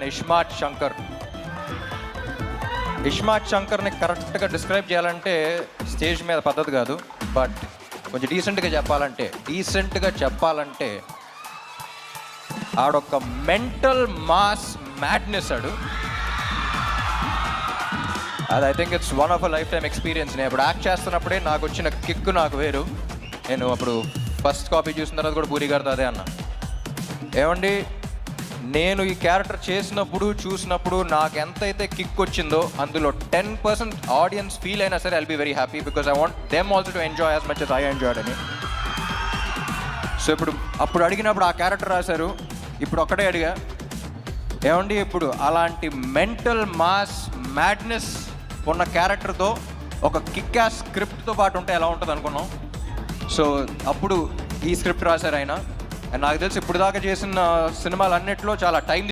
ఇష్మాత్ శంకర్. ఇష్మాత్ శంకర్ని కరెక్ట్గా డిస్క్రైబ్ చేయాలంటే స్టేజ్ మీద పద్ధతి కాదు, బట్ కొంచెం డీసెంట్గా చెప్పాలంటే ఆడొక మెంటల్ మాస్ మ్యాడ్నెస్ ఆడు. అది I think it's one of a life time experience. నేను ఇప్పుడు యాక్ట్ చేస్తున్నప్పుడే నాకు వచ్చిన కిక్ నాకు వేరు. నేను అప్పుడు ఫస్ట్ కాపీ చూసిన తర్వాత కూడా పూరి గారితో అదే అన్నా, ఏమండి నేను ఈ క్యారెక్టర్ చూసినప్పుడు నాకు ఎంతైతే కిక్ వచ్చిందో అందులో 10% ఆడియన్స్ ఫీల్ అయినా సరే I'll be very happy, because I want them also to enjoy as much as I enjoyed అని. సో అప్పుడు అడిగినప్పుడు ఆ క్యారెక్టర్ రాశారు. ఇప్పుడు ఒక్కటే అడిగా, ఏమండి ఇప్పుడు అలాంటి మెంటల్ మాస్ మ్యాడ్నెస్ ఉన్న క్యారెక్టర్తో ఒక కిక్ యాస్ స్క్రిప్ట్తో పాటు ఉంటే ఎలా ఉంటుంది అనుకున్నాం. సో అప్పుడు ఈ స్క్రిప్ట్ రాశారు ఆయన. నాకు తెలిసి ఇప్పుడు దాకా చేసిన సినిమాలు అన్నిట్లో చాలా టైం